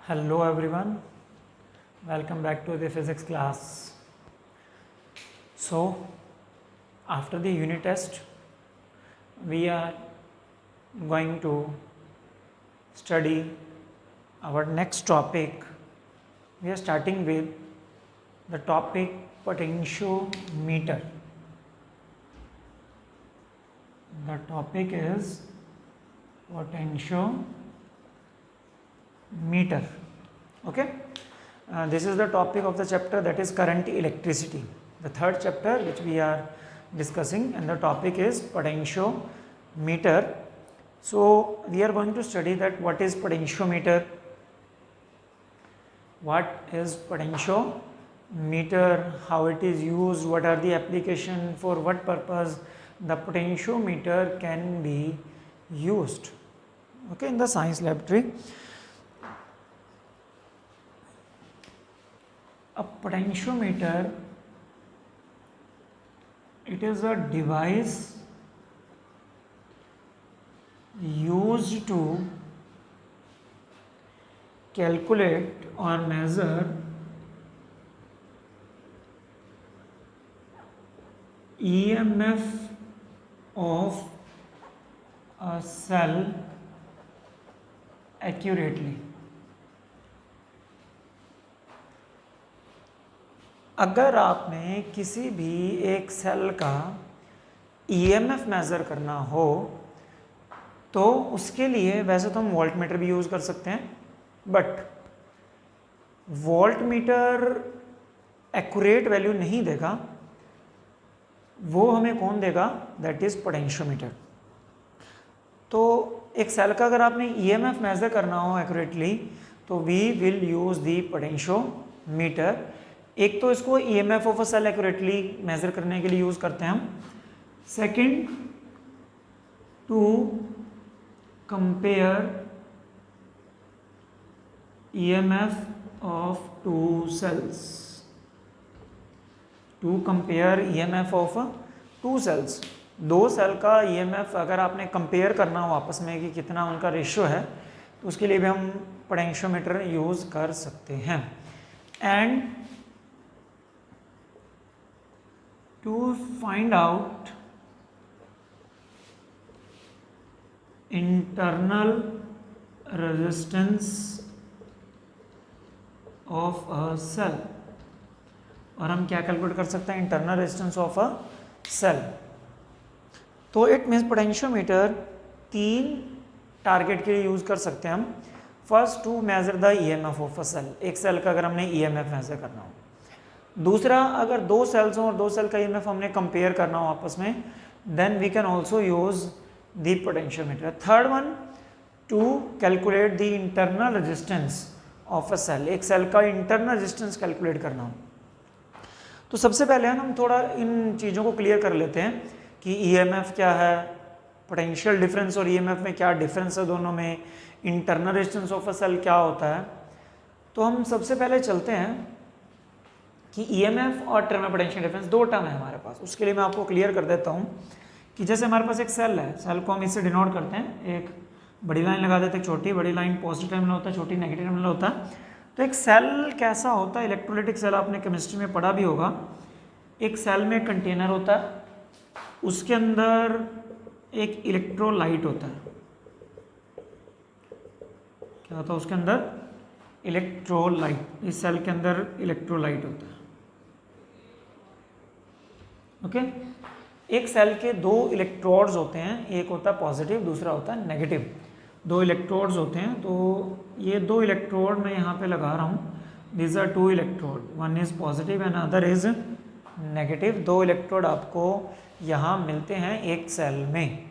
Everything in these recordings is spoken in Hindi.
Hello everyone, welcome back to the physics class. So, after the unit test, we are going to study our next topic. We are starting with the topic potentiometer. The topic is potentiometer. Okay, this is the topic of the chapter, that is current electricity, the third chapter which we are discussing, and the topic is potentiometer. So we are going to study that what is potentiometer, how it is used, what are the application, for what purpose the potentiometer can be used, okay, in the science laboratory. A potentiometer, it is a device used to calculate or measure EMF of a cell accurately. अगर आपने किसी भी एक सेल का EMF मेज़र करना हो तो उसके लिए वैसे तो हम वोल्ट मीटर भी यूज़ कर सकते हैं, but volt meter accurate value नहीं देगा, वो हमें कौन देगा, दैट इज़ पोटेंशियोमीटर. तो एक सेल का अगर आपने EMF मेज़र करना हो एक्यूरेटली तो we will use the potentiometer. एक तो इसको EMF of a cell accurately measure करने के लिए यूज़ करते हैं हम. Second, to compare EMF of two cells. To compare EMF of two cells. दो सेल का EMF अगर आपने कंपेयर करना हो आपस में कि कितना उनका रेशियो है, तो उसके लिए भी हम पोटेंशियोमीटर यूज़ कर सकते हैं. And to find out internal resistance of a cell, और हम क्या कैलकुलेट कर सकते हैं, internal resistance of a cell. तो इट मीन्स पोटेंशियोमीटर तीन टारगेट के लिए यूज़ कर सकते हैं हम. First, to measure the EMF of a cell. एक सेल का अगर हमने EMF मेजर करना हो. दूसरा, अगर दो सेल्स हों और दो सेल का EMF हमने कंपेयर करना हो आपस में, then we can also use the potentiometer. Third one, to calculate the internal resistance of a cell. एक सेल का इंटरनल रेजिस्टेंस कैलकुलेट करना हो. तो सबसे पहले हम थोड़ा इन चीज़ों को क्लियर कर लेते हैं कि EMF क्या है, पोटेंशियल डिफरेंस और EMF में क्या डिफरेंस है दोनों में, internal resistance of a cell क्या होता है. तो हम सबसे पहले चलते हैं कि EMF और टर्मिनल पोटेंशियल डिफरेंस दो टर्म है हमारे पास. उसके लिए मैं आपको क्लियर कर देता हूँ कि जैसे हमारे पास एक सेल है, सेल को हम इससे डिनोट करते हैं, एक बड़ी लाइन लगा देते हैं, छोटी बड़ी लाइन पॉजिटिव टर्मिनल होता है, छोटी नेगेटिव टर्मिनल होता है. तो एक सेल कैसा होता है, इलेक्ट्रोलाइटिक सेल आपने केमिस्ट्री में पढ़ा भी होगा. एक सेल में कंटेनर होता है, उसके अंदर एक इलेक्ट्रोलाइट होता है. क्या होता है उसके अंदर, इलेक्ट्रोलाइट. इस सेल के अंदर इलेक्ट्रोलाइट होता है. ओके. एक सेल के दो इलेक्ट्रोड्स होते हैं, एक होता है पॉजिटिव, दूसरा होता है नेगेटिव. दो इलेक्ट्रोड्स होते हैं. तो ये दो इलेक्ट्रोड मैं यहाँ पे लगा रहा हूँ. These are two electrode, one is positive and other is negative. दो इलेक्ट्रोड आपको यहाँ मिलते हैं एक सेल में.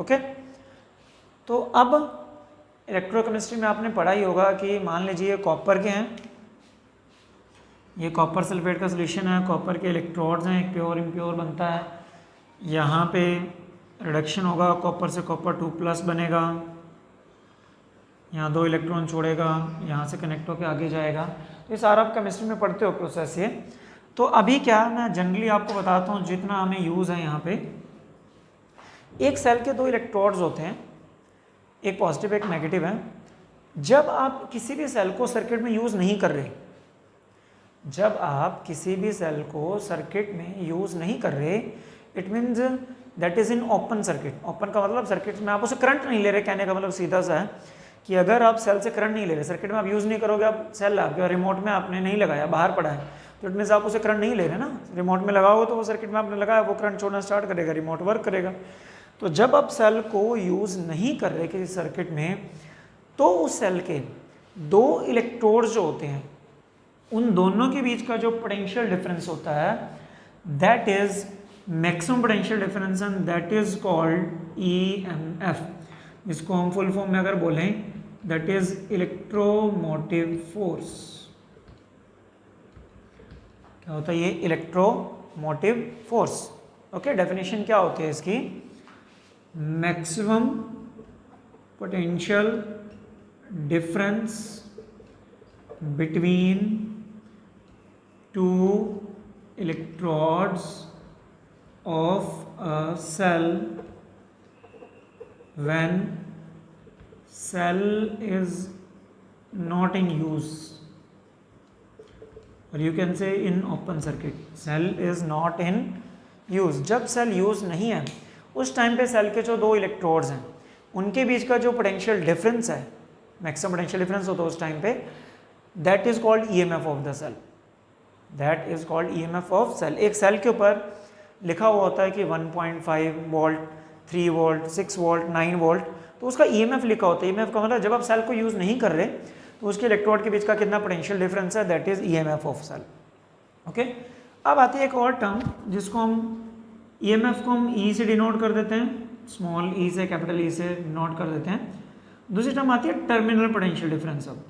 ओके. तो अब इलेक्ट्रोकेमिस्ट्री में आपने पढ़ा ही होगा कि मान लीजिए कॉपर के हैं, ये कॉपर सल्फेट का सोल्यूशन है, कॉपर के इलेक्ट्रोड्स हैं, एक प्योर इम्प्योर बनता है. यहाँ पे रिडक्शन होगा, कॉपर से कॉपर 2+ बनेगा, यहाँ दो इलेक्ट्रॉन छोड़ेगा, यहाँ से कनेक्ट होकर आगे जाएगा. तो ये सारा आप केमिस्ट्री में पढ़ते हो प्रोसेस ये. तो अभी क्या मैं जनरली आपको बताता हूँ जितना हमें यूज़ है यहाँ पे. एक सेल के दो इलेक्ट्रोड्स होते हैं, एक पॉजिटिव एक नेगेटिव है. जब आप किसी भी सेल को सर्किट में यूज नहीं कर रहे, जब आप किसी भी सेल को सर्किट में यूज नहीं कर रहे, it means that is in open circuit. Open का मतलब सर्किट में आप उसे करंट नहीं ले रहे, कहने का मतलब सीधा सा है कि अगर आप सेल से करंट नहीं ले रहे, सर्किट में आप यूज नहीं करोगे, आप सेल आपके रिमोट में आपने नहीं लगाया, बाहर पड़ा है, तो इट मीन्स आप उसे करंट नहीं ले रहे ना। रिमोट में लगाओगे तो वो सर्किट में आपने लगाया, वो करंट छोड़ना स्टार्ट करेगा, रिमोट वर्क करेगा। तो जब आप सेल को यूज नहीं कर रहे किसी सर्किट में, तो उस सेल के दो इलेक्ट्रोड्स जो होते हैं, उन दोनों के बीच का जो पोटेंशियल डिफरेंस होता है, that is maximum potential difference and that is called EMF। जिसको हम फुल फॉर्म में अगर बोलें, दैट इज इलेक्ट्रोमोटिव फोर्स। क्या होता है ये? Electromotive force. ओके, डेफिनेशन क्या होती है इसकी? Maximum potential difference between two electrodes of a cell when cell is not in use, or you can say in open circuit, cell is not in use। जब सेल यूज नहीं है उस टाइम पे सेल के जो दो इलेक्ट्रोड्स हैं उनके बीच का जो पोटेंशियल डिफरेंस है, मैक्सिमम पोटेंशियल डिफरेंस होता है उस टाइम पे, that is called EMF of the cell. That is called EMF of cell. एक सेल के ऊपर लिखा हुआ होता है कि 1.5 वोल्ट, 3 वोल्ट, 6 वोल्ट, 9 वोल्ट, तो उसका EMF लिखा होता है। EMF का मतलब जब आप सेल को यूज नहीं कर रहे तो उसके इलेक्ट्रोड के बीच का कितना पोटेंशियल डिफरेंस है, that is EMF of cell. Okay, अब आती है एक और टर्म जिसको हम EMF को हम E से डिनोट कर देते हैं, स्मॉल e से कैपिटल E से डिनोट कर देते हैं। दूसरी टर्म आती है टर्मिनल पोटेंशियल डिफरेंस। अब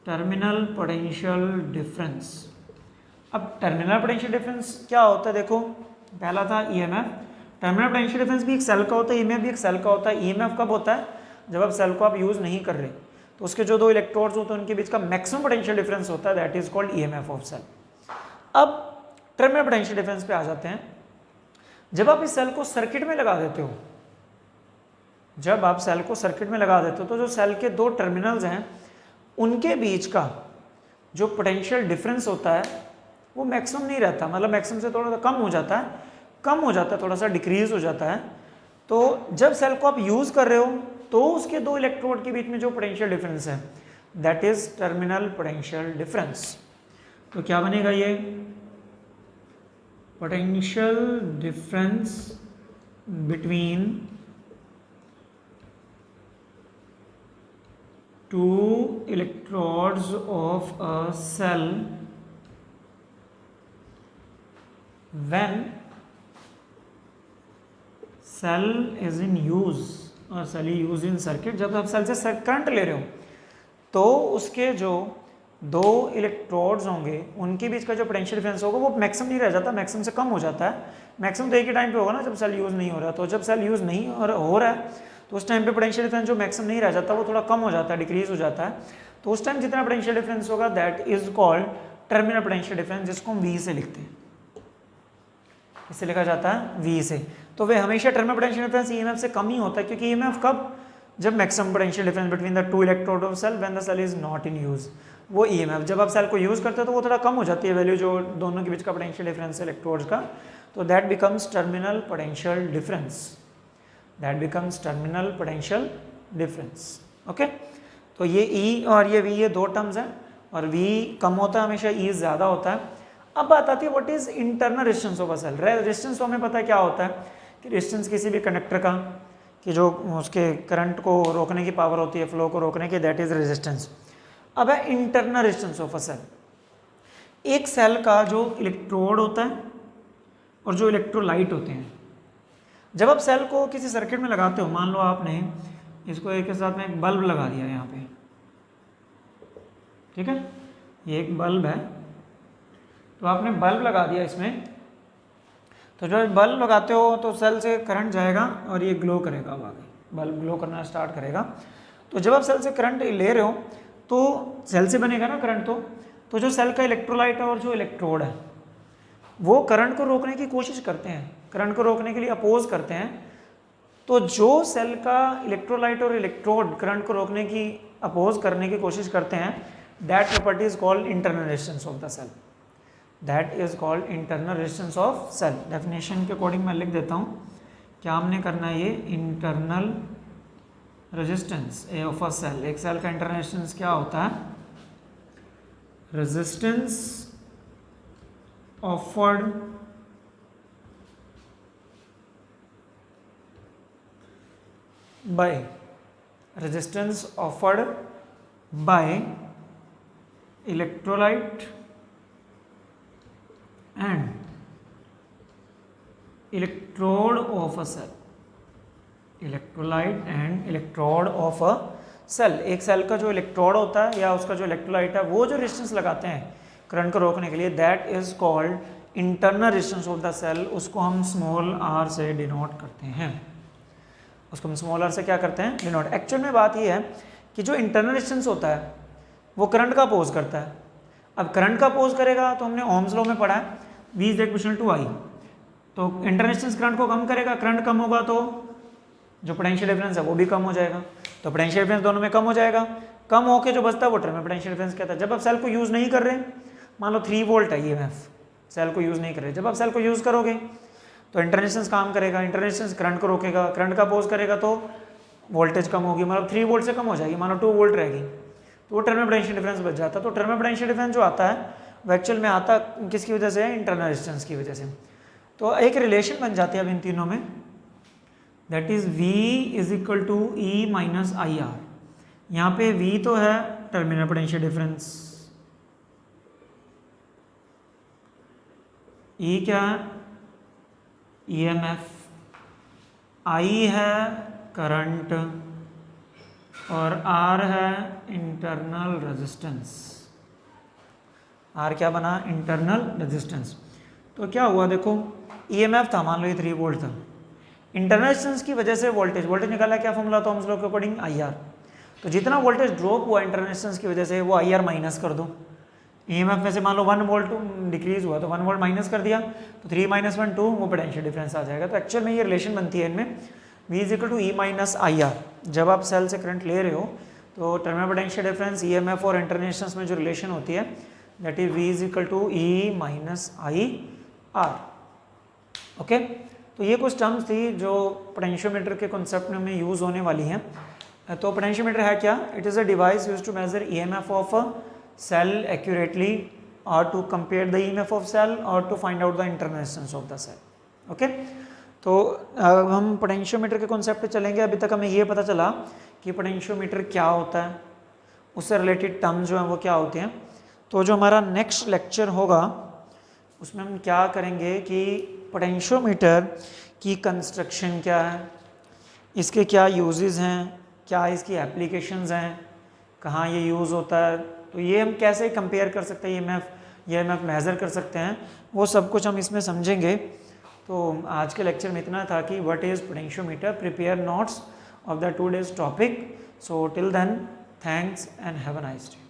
टर्मिनल पोटेंशियल डिफरेंस, अब टर्मिनल पोटेंशियल डिफरेंस क्या होता है? देखो, पहला था EMF, टर्मिनल पोटेंशियल डिफरेंस भी एक सेल का होता है, EMF भी एक सेल का होता है। EMF कब होता है? जब आप सेल को आप यूज नहीं कर रहे, तो उसके जो दो इलेक्ट्रोड्स होते हैं उनके बीच का मैक्सिमम पोटेंशियल डिफरेंस होता है, that is called EMF of cell. अब टर्मिनल पोटेंशियल डिफरेंस पे आ जाते हैं। जब आप इस सेल को सर्किट में लगा देते हो, जब आप सेल को सर्किट में लगा देते हो, तो जो सेल के दो टर्मिनल्स हैं उनके बीच का जो पोटेंशियल डिफरेंस होता है वो मैक्सिमम नहीं रहता, मतलब मैक्सिमम से थोड़ा सा कम हो जाता है, थोड़ा सा डिक्रीज हो जाता है। तो जब सेल को आप यूज कर रहे हो तो उसके दो इलेक्ट्रोड के बीच में जो पोटेंशियल डिफरेंस है, that is terminal potential difference. तो क्या बनेगा ये? Potential difference between two electrodes of a cell when cell is in use और cell is used in circuit। जब आप सेल से करंट ले रहे हो तो उसके जो दो इलेक्ट्रोड्स होंगे उनके बीच का जो पोटेंशियल डिफरेंस होगा वो मैक्सिमम नहीं रह जाता, मैक्सिमम से कम हो जाता है। मैक्सिमम तो एक ही टाइम पे होगा ना, जब सेल यूज नहीं हो रहा। तो जब सेल यूज नहीं हो रहा है तो उस टाइम पे पोटेंशियल डिफरेंस जो मैक्सिमम नहीं रह जाता वो थोड़ा कम हो जाता है, डिक्रीज हो जाता है। तो उस टाइम जितना पोटेंशियल डिफरेंस होगा that is called terminal potential difference, जिसको हम V से लिखते हैं। इसे लिखा जाता है V से। तो वे हमेशा टर्मिनल पोटेंशियल डिफरेंस EMF से कम ही होता है, क्योंकि EMF कब? जब maximum potential difference between the two electrode of cell when the cell is not in use. वो EMF जब आप सेल को यूज करते हो तो वो थोड़ा कम हो जाती है वैल्यू, जो दोनों के बीच का पोटेंशियल डिफरेंस है इलेक्ट्रोड्स का, तो that becomes terminal potential difference. That becomes terminal potential difference. Okay, तो ये E और ये V, ये दो टर्म्स हैं, और V कम होता है हमेशा, E ज़्यादा होता है। अब बात आती है what is internal resistance of a cell. Resistance तो हमें पता है क्या होता है, कि रेजिस्टेंस किसी भी कंडक्टर का, कि जो उसके करंट को रोकने की पावर होती है, फ्लो को रोकने की, दैट इज रेजिस्टेंस। अब है internal resistance of a cell. एक सेल का जो इलेक्ट्रोड होता है और जो इलेक्ट्रोलाइट होते हैं, जब आप सेल को किसी सर्किट में लगाते हो, मान लो आपने इसको एक के साथ में एक बल्ब लगा दिया यहाँ पे, ठीक है, ये एक बल्ब है, तो आपने बल्ब लगा दिया इसमें, तो जब बल्ब लगाते हो तो सेल से करंट जाएगा और ये ग्लो करेगा, अब आगे बल्ब ग्लो करना स्टार्ट करेगा। तो जब आप सेल से करंट ले रहे हो तो सेल से बनेगा ना करंट, तो जो सेल का इलेक्ट्रोलाइट है और जो इलेक्ट्रोड है वो करंट को रोकने की कोशिश करते हैं, करंट को रोकने के लिए अपोज करते हैं, तो जो सेल का इलेक्ट्रोलाइट और इलेक्ट्रोड करंट को रोकने की अपोज करने की कोशिश करते हैं, that property is called internal resistance of the cell, that is called internal resistance of cell. Definition के अकॉर्डिंग मैं लिख देता हूँ, क्या हमने करना है, ये internal resistance of a cell, एक सेल का इंटरनल रेजिस्टेंस क्या होता है, resistance offered by resistance offered by electrolyte and electrode of a cell, electrolyte and electrode of a cell। एक सेल का जो इलेक्ट्रोड होता है या उसका जो इलेक्ट्रोलाइट है, वो जो रेजिस्टेंस लगाते हैं करंट को रोकने के लिए, that is called internal resistance of the cell. उसको हम स्मॉल r से डिनोट करते हैं, उसको हम स्मॉल r से क्या करते हैं, डिनोट। एक्चुअल में बात ये है कि जो इंटरनल रेजिस्टेंस होता है वो करंट का अपोज करता है। अब करंट का अपोज करेगा तो हमने ओम्स लॉ में पढ़ा है, V is equal to I, तो इंटरनल रेजिस्टेंस करंट को कम करेगा, करंट कम होगा तो जो पोटेंशियल डिफरेंस है वो भी कम हो जाएगा, तो पोटेंशियल डिफरेंस दोनों में कम हो जाएगा, कम होके जो बचता है वो टर्म में पोटेंशियल डिफरेंस कहता है। जब आप सेल को यूज़ नहीं कर रहे, मान लो 3 वोल्ट है EMF, सेल को यूज़ नहीं कर रहे, जब आप सेल को यूज़ करोगे तो इंटरनल रेजिस्टेंस काम करेगा, इंटरनल रेजिस्टेंस करंट को रोकेगा, करंट का अपोज करेगा तो वोल्टेज कम होगी, मतलब 3 वोल्ट से कम हो जाएगी, मानो 2 वोल्ट रहेगी, तो वो टर्म में पोटेंशियल डिफरेंस बच जाता है। तो टर्म में पोटेंशियल डिफरेंस जो आता है वो एक्चुअल में आता किसकी वजह से है, इंटरनल रेजिस्टेंस की वजह से। तो एक रिलेशन बन जाती है अब इन तीनों में, that is V is equal to E minus IR। यहाँ पे V तो है टर्मिनल पोटेंशियल डिफरेंस, E क्या है, EMF, I है करंट और R है इंटरनल रेजिस्टेंस। R क्या बना, इंटरनल रेजिस्टेंस। तो क्या हुआ देखो, EMF था, मान लो ये 3 वोल्ट था, इंटरनल रेजिस्टेंस की वजह से वोल्टेज निकाला, क्या फॉर्मूला था ओम्स लॉ के अकॉर्डिंग, IR। तो जितना वोल्टेज ड्रॉप हुआ इंटरनल रेजिस्टेंस की वजह से वो IR माइनस कर दो, EMF में से मान लो 1 वोल्ट डिक्रीज हुआ तो 1 वोल्ट माइनस कर दिया, तो 3 माइनस 1 2, वो पोटेंशियल डिफरेंस आ जाएगा। तो एक्चुअल में ये रिलेशन बनती है इनमें, V is equal to E minus IR। जब आप सेल से करंट ले रहे हो तो टर्मिनल पोटेंशियल डिफरेंस, EMF और इंटरनल रेजिस्टेंस में जो रिलेशन होती है, that is V is equal to E minus IR। Okay, तो ये कुछ टर्म्स थी जो पोटेंशियोमीटर के कॉन्सेप्ट में यूज़ होने वाली हैं। तो पोटेंशियोमीटर है क्या, it is a device use to measure EMF of a cell accurately or to compare the EMF of cell or to find out the internal resistance of the cell। Okay, तो अब हम पोटेंशियोमीटर के कॉन्सेप्ट पे चलेंगे। अभी तक हमें ये पता चला कि पोटेंशियोमीटर क्या होता है, उससे रिलेटेड टर्म्स जो हैं वो क्या होते हैं। तो जो हमारा नेक्स्ट लेक्चर होगा उसमें हम क्या करेंगे कि पोटेंशियोमीटर की कंस्ट्रक्शन क्या है, इसके क्या यूजेस हैं, क्या इसकी एप्लीकेशंस हैं, कहाँ ये यूज़ होता है, तो ये हम कैसे कंपेयर कर सकते हैं, EMF मेज़र कर सकते हैं, वो सब कुछ हम इसमें समझेंगे। तो आज के लेक्चर में इतना था कि what is potentiometer, prepare notes of the 2 days topic. So till then, thanks and have a nice day.